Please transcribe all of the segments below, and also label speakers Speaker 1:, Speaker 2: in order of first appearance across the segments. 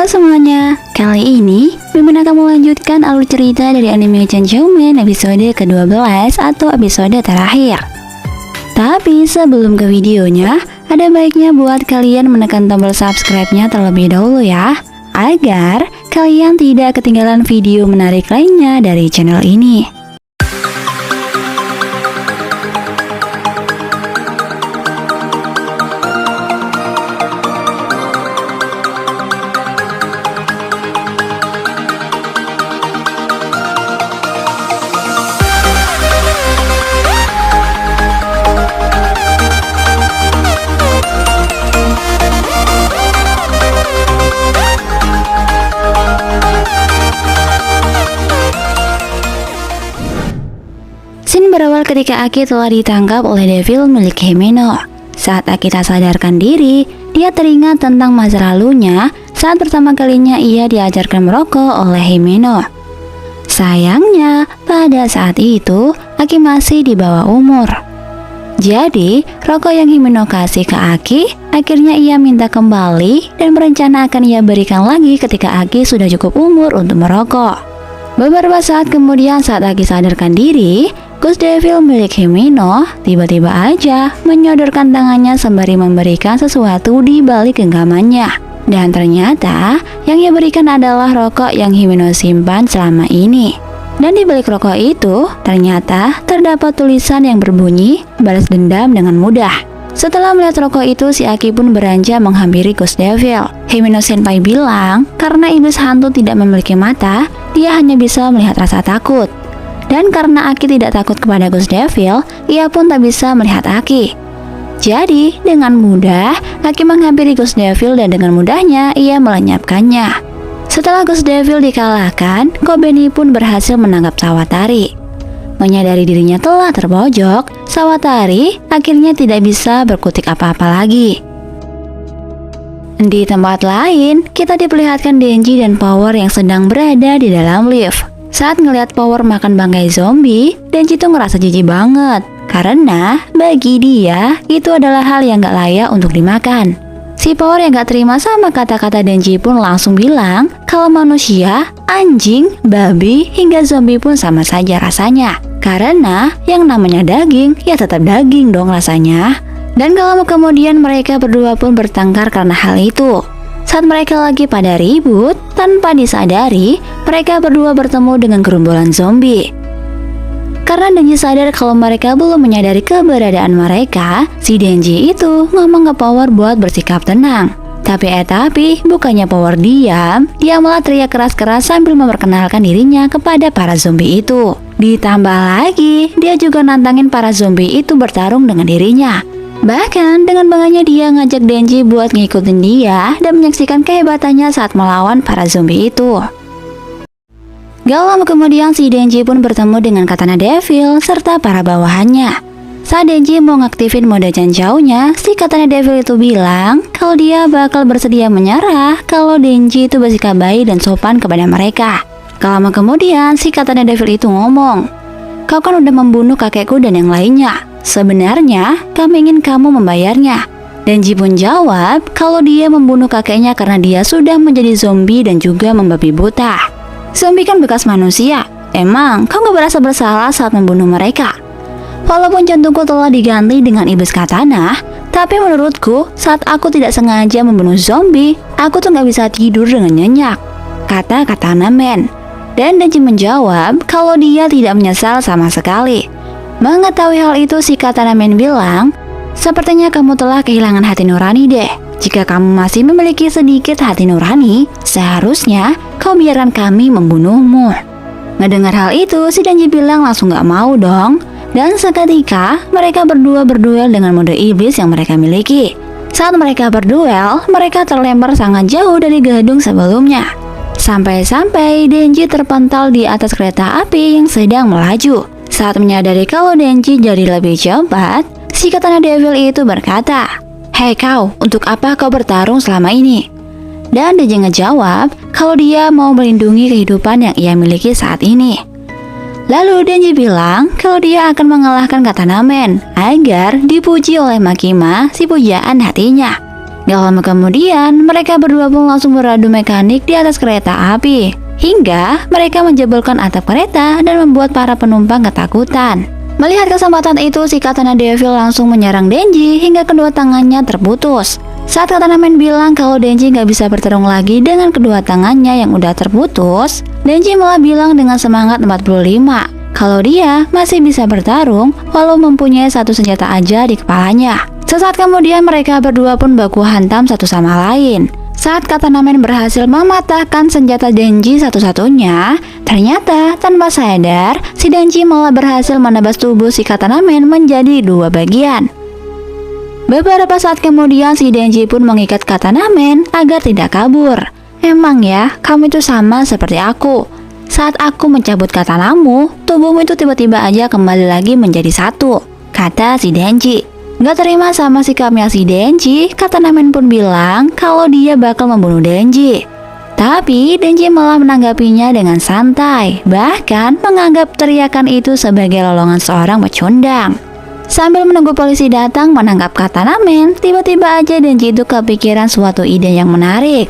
Speaker 1: semuanya, kali ini Mimin akan melanjutkan alur cerita dari anime Chainsaw Man episode ke-12 atau episode terakhir. Tapi sebelum ke videonya, ada baiknya buat kalian menekan tombol subscribe-nya terlebih dahulu ya, agar kalian tidak ketinggalan video menarik lainnya dari channel ini. Scene berawal ketika Aki telah ditangkap oleh devil milik Himeno. Saat Aki tak sadarkan diri, dia teringat tentang masa lalunya saat pertama kalinya ia diajarkan merokok oleh Himeno. Sayangnya, pada saat itu, Aki masih di bawah umur. Jadi, rokok yang Himeno kasih ke Aki, akhirnya ia minta kembali dan berencana akan ia berikan lagi ketika Aki sudah cukup umur untuk merokok. Beberapa saat kemudian saat Aki sadarkan diri, Ghost Devil milik Himeno tiba-tiba aja menyodorkan tangannya sembari memberikan sesuatu di balik genggamannya. Dan ternyata yang ia berikan adalah rokok yang Himeno simpan selama ini. Dan di balik rokok itu ternyata terdapat tulisan yang berbunyi balas dendam dengan mudah. Setelah melihat rokok itu, si Aki pun beranjak menghampiri Ghost Devil. Himeno Senpai bilang karena iblis hantu tidak memiliki mata, dia hanya bisa melihat rasa takut. Dan karena Aki tidak takut kepada Ghost Devil, ia pun tak bisa melihat Aki. Jadi, dengan mudah, Aki menghampiri Ghost Devil dan dengan mudahnya ia melenyapkannya. Setelah Ghost Devil dikalahkan, Kobeni pun berhasil menangkap Sawatari. Menyadari dirinya telah terpojok, Sawatari akhirnya tidak bisa berkutik apa-apa lagi. Di tempat lain, kita diperlihatkan Denji dan Power yang sedang berada di dalam lift. Saat ngelihat Power makan bangkai zombie, Denji tuh ngerasa jijik banget. Karena bagi dia, itu adalah hal yang gak layak untuk dimakan. Si Power yang gak terima sama kata-kata Denji pun langsung bilang kalau manusia, anjing, babi, hingga zombie pun sama saja rasanya. Karena yang namanya daging, ya tetap daging dong rasanya. Dan kalau kemudian mereka berdua pun bertengkar karena hal itu. Saat mereka lagi pada ribut, tanpa disadari, mereka berdua bertemu dengan gerombolan zombie. Karena Denji sadar kalau mereka belum menyadari keberadaan mereka, si Denji itu ngomong ke Power buat bersikap tenang. Tapi bukannya Power diam, dia malah teriak keras-keras sambil memperkenalkan dirinya kepada para zombie itu. Ditambah lagi, dia juga nantangin para zombie itu bertarung dengan dirinya. Bahkan dengan bangganya dia ngajak Denji buat ngikutin dia dan menyaksikan kehebatannya saat melawan para zombie itu. Gak lama kemudian si Denji pun bertemu dengan Katana Devil serta para bawahannya. Saat Denji mau ngaktifin mode Chainsaw-nya, si Katana Devil itu bilang kalau dia bakal bersedia menyerah kalau Denji itu bersikap baik dan sopan kepada mereka. Gak lama kemudian si Katana Devil itu ngomong, "Kau kan udah membunuh kakekku dan yang lainnya. Sebenarnya kami ingin kamu membayarnya." Denji pun jawab kalau dia membunuh kakeknya karena dia sudah menjadi zombie dan juga membabi buta. Zombie kan bekas manusia. Emang kau gak merasa bersalah saat membunuh mereka? Walaupun jantungku telah diganti dengan iblis katana, tapi menurutku saat aku tidak sengaja membunuh zombie, aku tuh gak bisa tidur dengan nyenyak, kata Katana Man. Dan Denji menjawab kalau dia tidak menyesal sama sekali. Mengetahui hal itu, si Katana Man bilang, "Sepertinya kamu telah kehilangan hati nurani deh. Jika kamu masih memiliki sedikit hati nurani, seharusnya kau biarkan kami membunuhmu." Ngedengar hal itu, si Denji bilang langsung gak mau dong. Dan seketika, mereka berdua berduel dengan mode iblis yang mereka miliki. Saat mereka berduel, mereka terlempar sangat jauh dari gedung sebelumnya. Sampai-sampai Denji terpental di atas kereta api yang sedang melaju. Saat menyadari kalau Denji jadi lebih cepat, si Katana Devil itu berkata, "Hei kau, untuk apa kau bertarung selama ini?" Dan Denji ngejawab kalau dia mau melindungi kehidupan yang ia miliki saat ini. Lalu Denji bilang kalau dia akan mengalahkan Katana Man agar dipuji oleh Makima si pujaan hatinya. Gak lama kemudian, mereka berdua pun langsung beradu mekanik di atas kereta api. Hingga mereka menjebolkan atap kereta dan membuat para penumpang ketakutan. Melihat kesempatan itu, si Katana Devil langsung menyerang Denji hingga kedua tangannya terputus. Saat Katana Man bilang kalau Denji gak bisa bertarung lagi dengan kedua tangannya yang udah terputus, Denji malah bilang dengan semangat 45 kalau dia masih bisa bertarung walau mempunyai satu senjata aja di kepalanya. Sesaat kemudian mereka berdua pun baku hantam satu sama lain. Saat Katana Man berhasil mematahkan senjata Denji satu-satunya, ternyata tanpa sadar, si Denji malah berhasil menebas tubuh si Katana Man menjadi dua bagian. Beberapa saat kemudian, si Denji pun mengikat Katana Man agar tidak kabur. Emang ya, kamu itu sama seperti aku. Saat aku mencabut katanamu, tubuhmu itu tiba-tiba aja kembali lagi menjadi satu, kata si Denji. Gak terima sama sikapnya si Denji, Katana Man pun bilang kalau dia bakal membunuh Denji. Tapi Denji malah menanggapinya dengan santai, bahkan menganggap teriakan itu sebagai lolongan seorang pecundang. Sambil menunggu polisi datang menangkap Katana Man, tiba-tiba aja Denji itu kepikiran suatu ide yang menarik.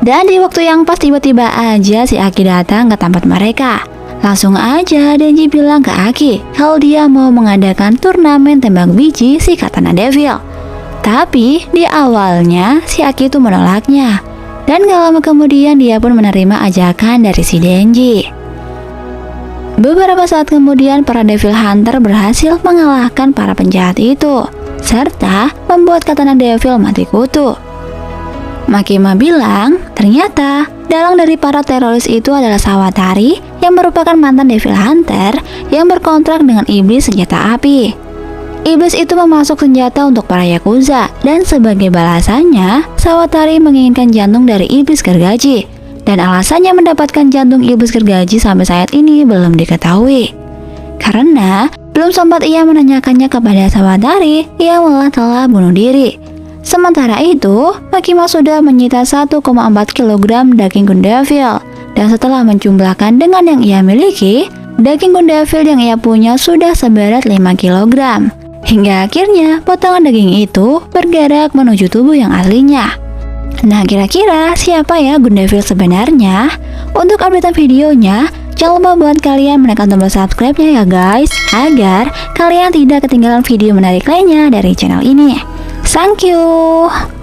Speaker 1: Dan di waktu yang pas tiba-tiba aja si Aki datang ke tempat mereka. Langsung aja Denji bilang ke Aki kalau dia mau mengadakan turnamen tembak biji si Katana Devil. Tapi di awalnya si Aki itu menolaknya. Dan gak lama kemudian dia pun menerima ajakan dari si Denji. Beberapa saat kemudian para Devil Hunter berhasil mengalahkan para penjahat itu, serta membuat Katana Devil mati kutu. Makima bilang ternyata dalang dari para teroris itu adalah Sawatari yang merupakan mantan Devil Hunter yang berkontrak dengan iblis senjata api. Iblis itu memasuk senjata untuk para Yakuza dan sebagai balasannya Sawatari menginginkan jantung dari iblis gergaji. Dan alasannya mendapatkan jantung iblis gergaji sampai saat ini belum diketahui. Karena belum sempat ia menanyakannya kepada Sawatari, ia malah telah bunuh diri. Sementara itu, Makima sudah menyita 1,4 kg daging Gundevil. Dan setelah menjumlahkan dengan yang ia miliki, daging Gundevil yang ia punya sudah seberat 5 kg. Hingga akhirnya potongan daging itu bergerak menuju tubuh yang aslinya. Nah, kira-kira siapa ya Gundevil sebenarnya? Untuk update videonya, jangan lupa buat kalian menekan tombol subscribe-nya ya guys, agar kalian tidak ketinggalan video menarik lainnya dari channel ini. Thank you.